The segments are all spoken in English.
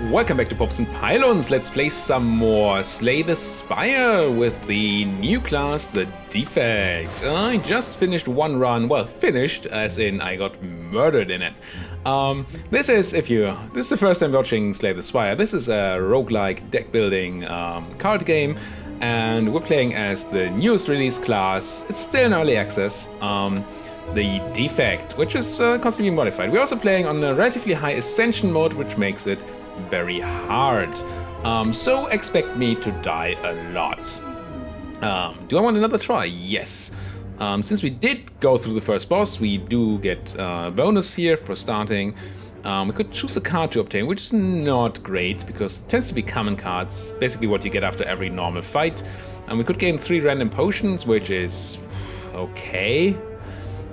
Welcome back to Pops and Pylons. Let's play some more Slay the Spire with the new class, the Defect. I just finished one run. Well, finished as in I got murdered in it. This is the first time watching Slay the Spire. This is a roguelike deck building card game, and we're playing as the newest release class. It's still in early access. The Defect, which is constantly modified. We're also playing on a relatively high Ascension mode, which makes it very hard. So expect me to die a lot. Do I want another try? Yes. Since we did go through the first boss, we do get a bonus here for starting. We could choose a card to obtain, which is not great because it tends to be common cards, basically what you get after every normal fight. And we could gain 3 random potions, which is okay.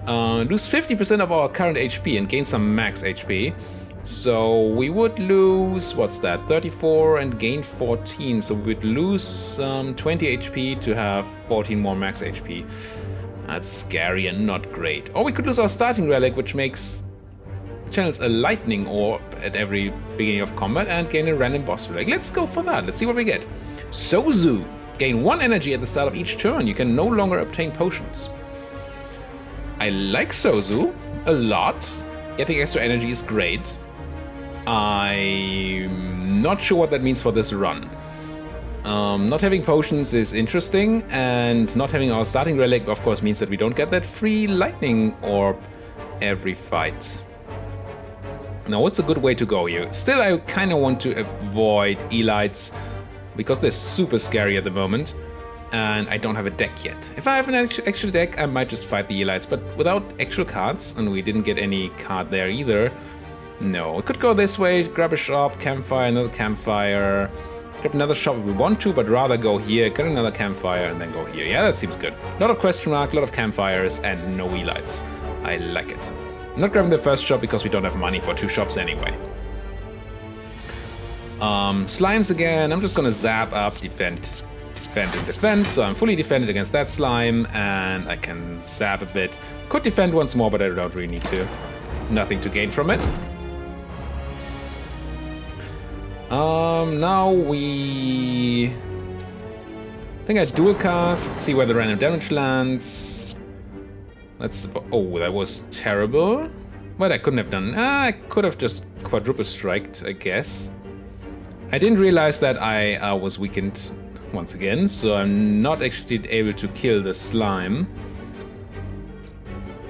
Lose 50% of our current HP and gain some max HP. So we would lose, what's that, 34 and gain 14. So we'd lose 20 HP to have 14 more max HP. That's scary and not great. Or we could lose our starting relic, which channels a lightning orb at every beginning of combat and gain a random boss relic. Let's go for that. Let's see what we get. Sozu. Gain 1 energy at the start of each turn. You can no longer obtain potions. I like Sozu a lot. Getting extra energy is great. I'm not sure what that means for this run. Not having potions is interesting, and not having our starting relic of course means that we don't get that free lightning orb every fight. Now what's a good way to go here? Still, I kind of want to avoid elites because they're super scary at the moment, and I don't have a deck yet. If I have an actual deck, I might just fight the elites, but without actual cards, and we didn't get any card there either. No, we could go this way, grab a shop, campfire, another campfire, grab another shop if we want to, but rather go here, get another campfire, and then go here. Yeah, that seems good. A lot of question mark, a lot of campfires, and no elites. I like it. I'm not grabbing the first shop because we don't have money for 2 shops anyway. Slimes again. I'm just gonna zap up, defend, and defend. So I'm fully defended against that slime, and I can zap a bit. Could defend once more, but I don't really need to. Nothing to gain from it. Now I think I dual cast, see where the random damage lands. Oh, that was terrible. But I couldn't have done, I could have just quadruple striked, I guess. I didn't realize that I was weakened once again, so I'm not actually able to kill the slime.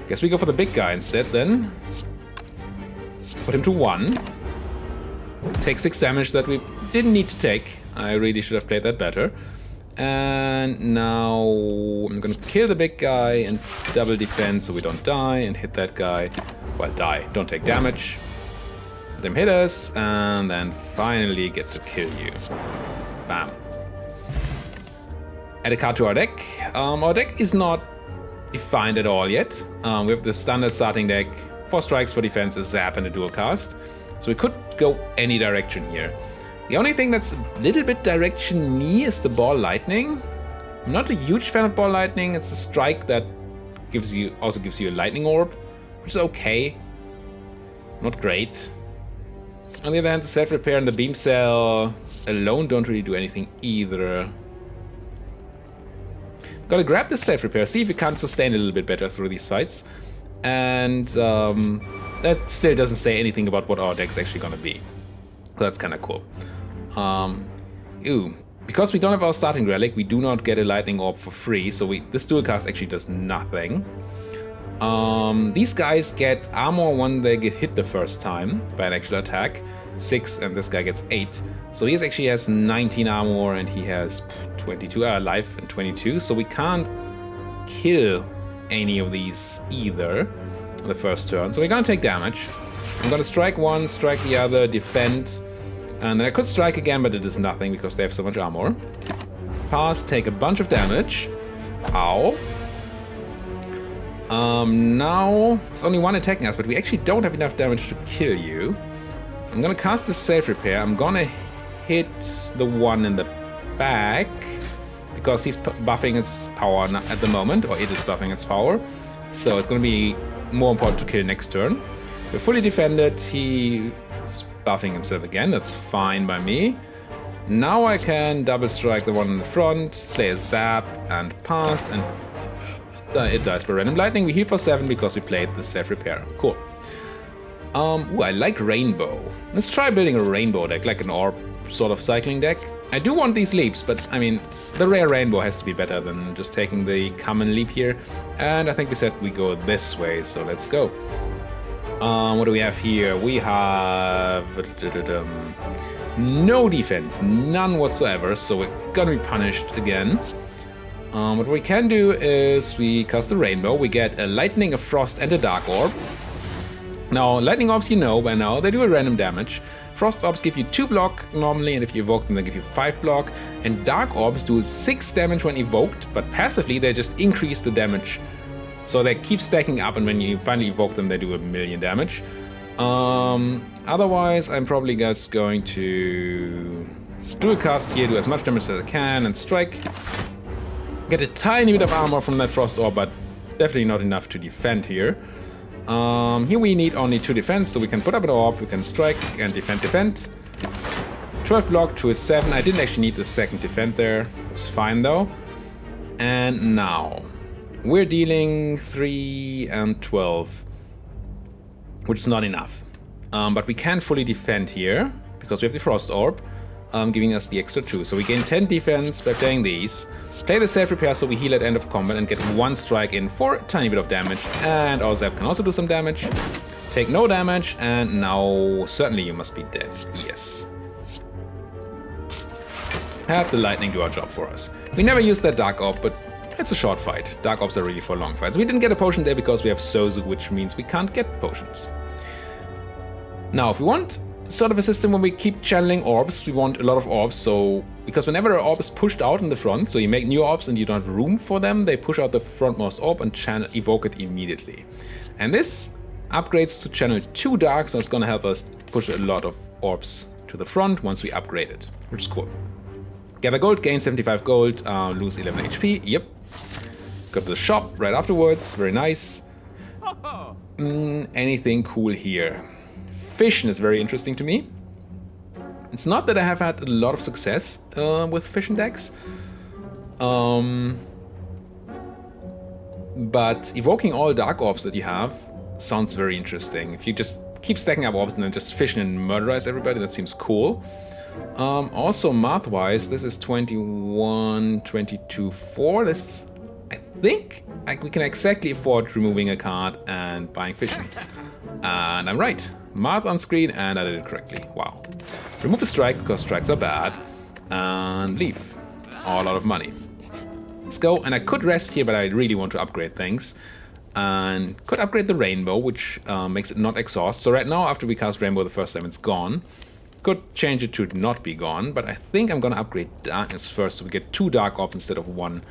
Guess we go for the big guy instead then. Put him to 1. Take 6 damage that we didn't need to take. I really should have played that better. And now I'm gonna kill the big guy and double defense so we don't die, and hit that guy. Well, die, don't take damage. Let them hit us, and then finally get to kill you. Bam. Add a card to our deck. Our deck is not defined at all yet. We have the standard starting deck, 4 strikes, 4 defense, a zap, and a dual cast. So we could go any direction here. The only thing that's a little bit direction-y is the ball lightning. I'm not a huge fan of ball lightning. It's a strike that also gives you a lightning orb, which is okay. Not great. On the other hand, the self-repair and the beam cell alone don't really do anything either. Gotta grab the self-repair, see if we can't sustain a little bit better through these fights. And that still doesn't say anything about what our deck's actually gonna be. So that's kind of cool. Because we don't have our starting relic, we do not get a lightning orb for free, so this dual cast actually does nothing. These guys get armor when they get hit the first time by an actual attack, 6, and this guy gets 8. So he actually has 19 armor and he has 22 life and 22, so we can't kill any of these either on the first turn. So we're gonna take damage. I'm gonna strike one, strike the other, defend, and then I could strike again, but it does nothing because they have so much armor. Pass, take a bunch of damage. Ow. Now it's only 1 attacking us, but we actually don't have enough damage to kill you. I'm gonna cast the self-repair. I'm gonna hit the one in the back because he's buffing its power at the moment, or it is buffing its power. So it's gonna be more important to kill next turn. We're fully defended. He buffing himself again. That's fine by me. Now I can double strike the one in the front, play a zap, and pass, and it dies by random lightning. We heal for 7 because we played the self-repair. Cool. Ooh, I like rainbow. Let's try building a rainbow deck, like an orb sort of cycling deck. I do want these leaps, but I mean, the rare rainbow has to be better than just taking the common leap here. And I think we said we go this way, so let's go. What do we have here? We have no defense, none whatsoever, so we're gonna be punished again. What we can do is we cast the rainbow. We get a lightning, a frost, and a dark orb. Now, lightning orbs, you know by now, they do a random damage. Frost orbs give you 2 block normally, and if you evoke them, they give you 5 block. And dark orbs do 6 damage when evoked, but passively they just increase the damage. So they keep stacking up, and when you finally evoke them, they do 1,000,000 damage. Otherwise, I'm probably just going to do a cast here, do as much damage as I can, and strike. Get a tiny bit of armor from that frost orb, but definitely not enough to defend here. Here we need only 2 defense, so we can put up an orb, we can strike and defend. 12 block to a 7. I didn't actually need the second defend there. It's fine though. And now we're dealing 3 and 12, which is not enough. But we can fully defend here because we have the frost orb, giving us the extra 2. So we gain 10 defense by playing these. Play the self-repair so we heal at end of combat and get 1 strike in for a tiny bit of damage. And our zap can also do some damage. Take no damage, and now certainly you must be dead. Yes. Have the lightning do our job for us. We never used that dark orb, but it's a short fight. Dark orbs are really for long fights. We didn't get a potion there because we have Sozu, which means we can't get potions. Now, if we want sort of a system when we keep channeling orbs, we want a lot of orbs, so because whenever an orb is pushed out in the front, so you make new orbs and you don't have room for them, they push out the frontmost orb and evoke it immediately. And this upgrades to channel 2 dark, so it's gonna help us push a lot of orbs to the front once we upgrade it, which is cool. Gather gold, gain 75 gold, lose 11 HP, yep. Got the shop right afterwards, very nice. Anything cool here? Fission is very interesting to me. It's not that I have had a lot of success with fission decks, but evoking all dark orbs that you have sounds very interesting. If you just keep stacking up orbs and then just fission and murderize everybody, that seems cool. Also, math-wise, this is 21, 22, 4. This, I think we can exactly afford removing a card and buying fission. And I'm right. Math on screen, and I did it correctly. Wow. Remove a strike because strikes are bad, and leave. All out of money. Let's go, and I could rest here, but I really want to upgrade things. And could upgrade the rainbow, which makes it not exhaust. So right now, after we cast rainbow the first time, it's gone. Could change it to not be gone, but I think I'm gonna upgrade darkness first, so we get 2 dark orbs instead of 1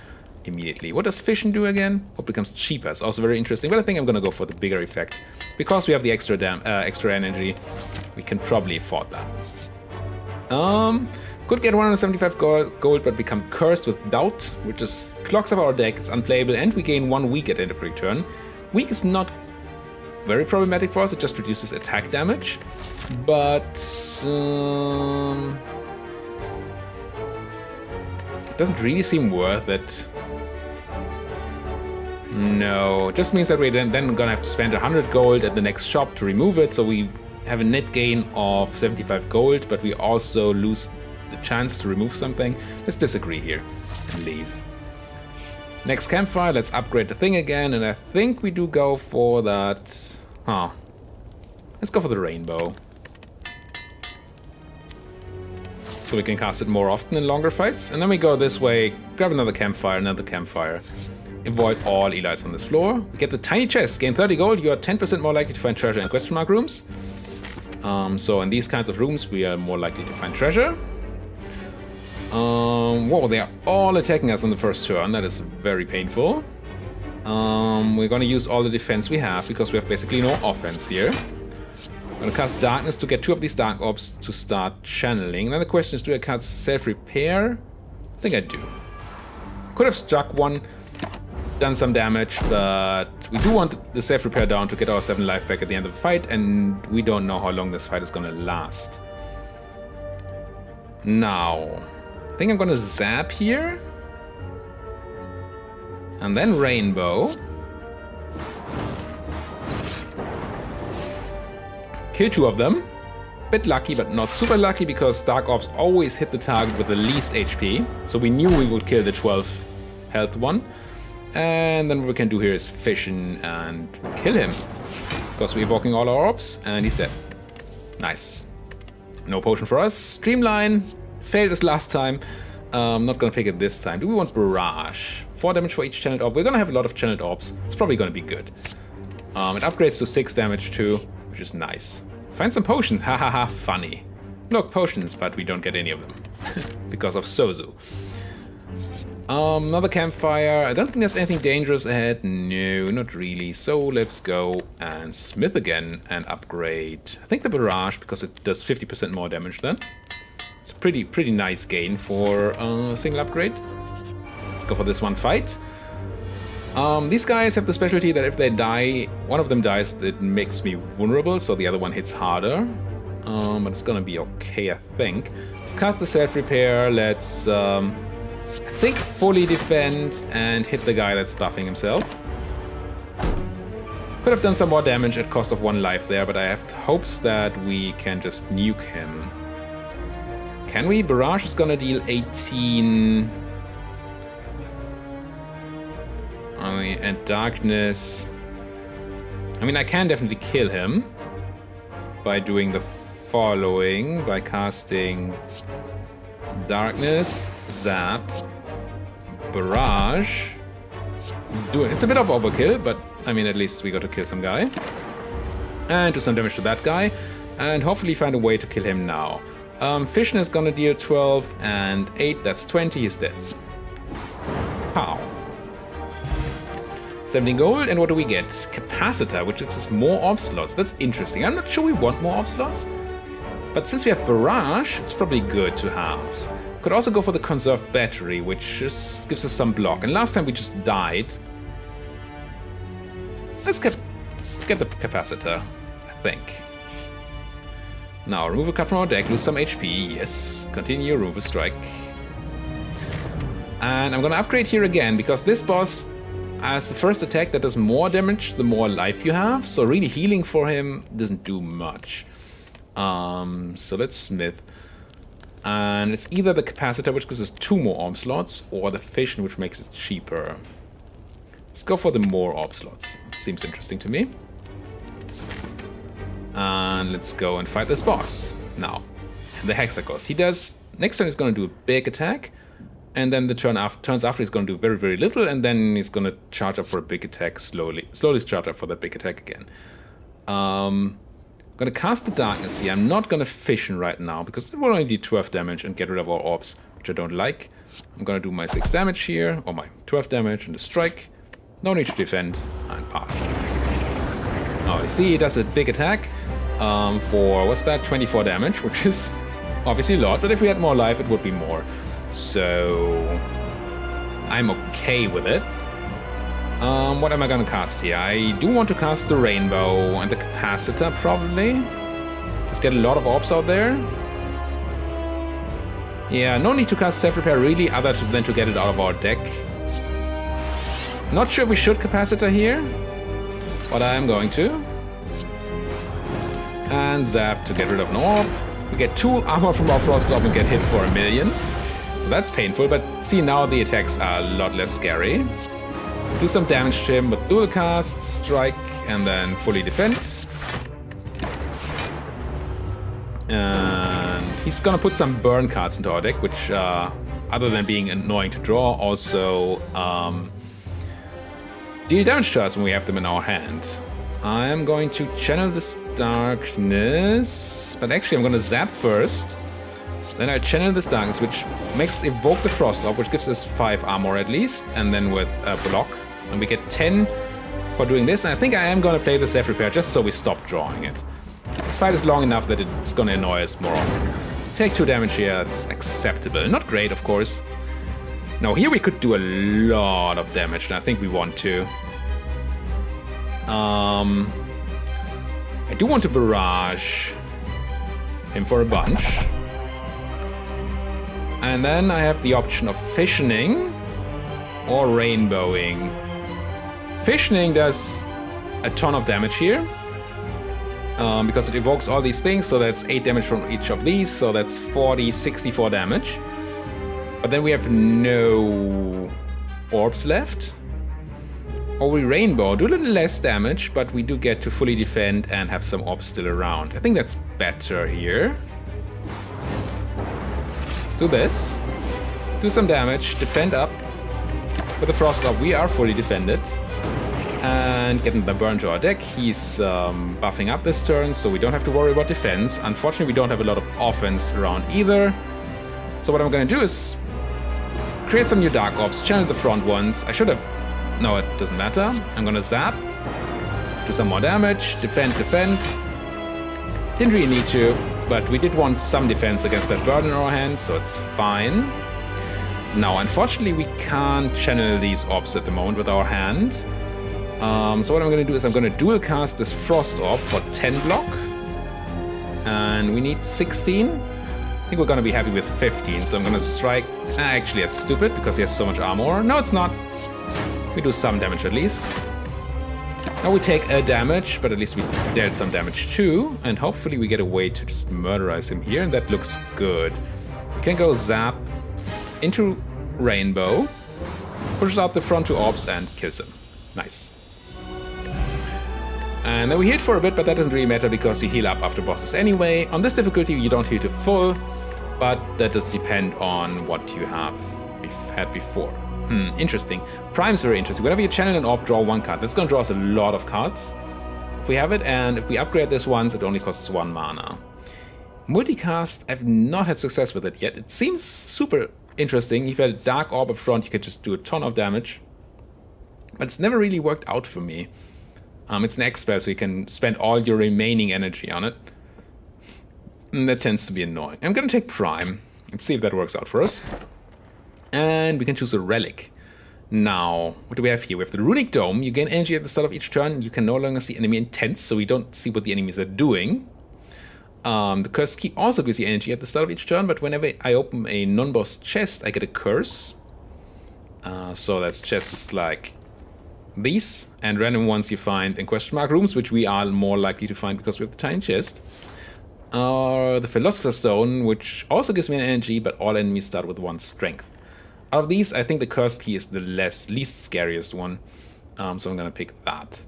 immediately. What does fission do again? What becomes cheaper? It's also very interesting, but I think I'm gonna go for the bigger effect. Because we have the extra energy, we can probably afford that. Could get 175 gold, but become cursed with doubt, which is clogs up our deck, it's unplayable, and we gain 1 weak at end of return. Weak is not very problematic for us, it just reduces attack damage, but it doesn't really seem worth it. No, it just means that we're then gonna have to spend 100 gold at the next shop to remove it, so we have a net gain of 75 gold, but we also lose the chance to remove something. Let's disagree here and leave. Next campfire, let's upgrade the thing again, and I think we do go for that. Huh. Let's go for the rainbow. So we can cast it more often in longer fights. And then we go this way, grab another campfire, avoid all elites on this floor. We get the tiny chest, gain 30 gold, you are 10% more likely to find treasure in question mark rooms. So in these kinds of rooms, we are more likely to find treasure. Whoa, they are all attacking us on the first turn, that is very painful. We're gonna use all the defense we have, because we have basically no offense here. I'm gonna cast darkness to get 2 of these dark orbs to start channeling. Then the question is, do I cast self-repair? I think I do. Could have struck one. done some damage, but we do want the self-repair down to get our 7 life back at the end of the fight, and we don't know how long this fight is gonna last. Now, I think I'm gonna zap here. And then Rainbow. Kill 2 of them. Bit lucky, but not super lucky, because Dark Orbs always hit the target with the least HP. So we knew we would kill the 12 health one. And then what we can do here is fission and kill him. Because we're evoking all our orbs, and he's dead. Nice. No potion for us. Streamline. Failed us last time. Not gonna pick it this time. Do we want Barrage? 4 damage for each channeled orb. We're gonna have a lot of channeled orbs. It's probably gonna be good. It upgrades to 6 damage too, which is nice. Find some potions. Ha ha ha, funny. Look, potions, but we don't get any of them. Because of Sozu. Another campfire. I don't think there's anything dangerous ahead. No, not really. So let's go and smith again and upgrade. I think the Barrage, because it does 50% more damage then. It's a pretty nice gain for a single upgrade. Let's go for this one fight. These guys have the specialty that if they die, one of them dies, it makes me vulnerable, so the other one hits harder. But it's gonna be okay, I think. Let's cast the self-repair. Let's I think fully defend and hit the guy that's buffing himself. Could have done some more damage at cost of 1 life there, but I have hopes that we can just nuke him. Can we? Barrage is gonna deal 18. And Darkness. I mean, I can definitely kill him by doing the following, by casting Darkness, Zap, Barrage. It's a bit of overkill, but I mean, at least we got to kill some guy. And do some damage to that guy. And hopefully find a way to kill him now. Fission is gonna deal 12 and 8, that's 20, he's dead. How? 17 gold, and what do we get? Capacitor, which gives us more orb slots. That's interesting. I'm not sure we want more orb slots. But since we have Barrage, it's probably good to have. Could also go for the Conserved Battery, which just gives us some block. And last time we just died. Let's get the Capacitor, I think. Now, remove a card from our deck, lose some HP. Yes, continue, remove a strike. And I'm gonna upgrade here again, because this boss, as the first attack that does more damage, the more life you have. So really healing for him doesn't do much. So let's smith. And it's either the Capacitor, which gives us 2 more orb slots, or the Fission, which makes it cheaper. Let's go for the more orb slots. Seems interesting to me. And let's go and fight this boss. Now, the Hexagos. He does... Next turn he's going to do a big attack. And then the turns after he's going to do very, very little, and then he's going to charge up for a big attack slowly charge up for that big attack again. I'm going to cast the Darkness here. I'm not going to Fission right now, because it will only do 12 damage and get rid of our orbs, which I don't like. I'm going to do my 6 damage here, or my 12 damage and a strike. No need to defend, and pass. Now, you see he does a big attack for, what's that, 24 damage, which is obviously a lot, but if we had more life, it would be more. So I'm okay with it. What am I gonna cast here? I do want to cast the Rainbow and the Capacitor, probably. Let's get a lot of orbs out there. Yeah, no need to cast Self-Repair really, other than to get it out of our deck. Not sure we should Capacitor here, but I am going to. And Zap to get rid of an orb. We get 2 armor from our Frost Orb and get hit for 1,000,000. So that's painful, but see, now the attacks are a lot less scary. Do some damage to him with dual cast, strike, and then fully defend. And he's gonna put some burn cards into our deck, which, other than being annoying to draw, also deal damage to us when we have them in our hand. I am going to channel this Darkness, but actually I'm gonna Zap first. Then I channel this Darkness, which makes evoke the Frost Orb, which gives us 5 armor at least, and then with a block. And we get 10 for doing this, and I think I am going to play the Self-Repair just so we stop drawing it. This fight is long enough that it's going to annoy us more. Take 2 damage here, it's acceptable. Not great, of course. Now here we could do a lot of damage, and I think we want to. I do want to barrage him for a bunch. And then I have the option of fissioning or rainbowing. Fissioning does a ton of damage here. Because it evokes all these things, so that's 8 damage from each of these, so that's 40, 64 damage. But then we have no orbs left. Or we rainbow, do a little less damage, but we do get to fully defend and have some orbs still around. I think that's better here. Let's do this. Do some damage, defend up. With the Frost Orb, we are fully defended. And getting the burn to our deck. He's buffing up this turn, so we don't have to worry about defense. Unfortunately, we don't have a lot of offense around either. So what I'm going to do is create some new Dark Orbs, channel the front ones. I should have... No, it doesn't matter. I'm going to zap, do some more damage, defend. Didn't really need to, but we did want some defense against that burden in our hand, so it's fine. Now, unfortunately, we can't channel these orbs at the moment with our hand. So what I'm going to do is I'm going to dual cast this Frost Orb for 10 block. And we need 16. I think we're going to be happy with 15, so I'm going to strike... Actually, that's stupid because he has so much armor. No, it's not. We do some damage at least. Now we take a damage, but at least we dealt some damage too. And hopefully we get a way to just murderize him here, and that looks good. We can go zap into Rainbow, pushes out the front 2 orbs and kills him. Nice. And then we hit for a bit, but that doesn't really matter because you heal up after bosses anyway. On this difficulty, you don't heal to full, but that does depend on what you have had before. Interesting. Prime's very interesting. Whenever you channel an orb, draw 1 card. That's going to draw us a lot of cards if we have it, and if we upgrade this once, it only costs 1 mana. Multicast, I've not had success with it yet. It seems super interesting. If you had a Dark Orb up front, you could just do a ton of damage. But it's never really worked out for me. It's an X spell, so you can spend all your remaining energy on it. And that tends to be annoying. I'm going to take Prime. Let's see if that works out for us. And we can choose a Relic. Now, what do we have here? We have the Runic Dome. You gain energy at the start of each turn. You can no longer see enemy intents, so we don't see what the enemies are doing. The Cursed Key also gives you energy at the start of each turn, but whenever I open a non-boss chest, I get a curse. So that's chests like these, and random ones you find in question mark rooms, which we are more likely to find because we have the tiny chest. The Philosopher's Stone, which also gives me an energy, but all enemies start with 1 strength. Out of these, I think the Cursed Key is the least scariest one, so I'm gonna pick that.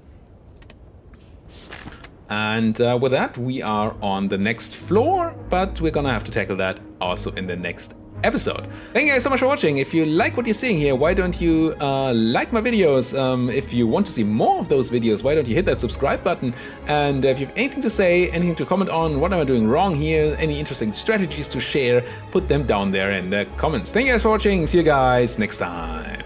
And with that, we are on the next floor, but we're gonna have to tackle that also in the next episode. Thank you guys so much for watching. If you like what you're seeing here, why don't you like my videos? If you want to see more of those videos, why don't you hit that subscribe button? And if you have anything to say, anything to comment on, what am I doing wrong here, any interesting strategies to share, put them down there in the comments. Thank you guys for watching. See you guys next time.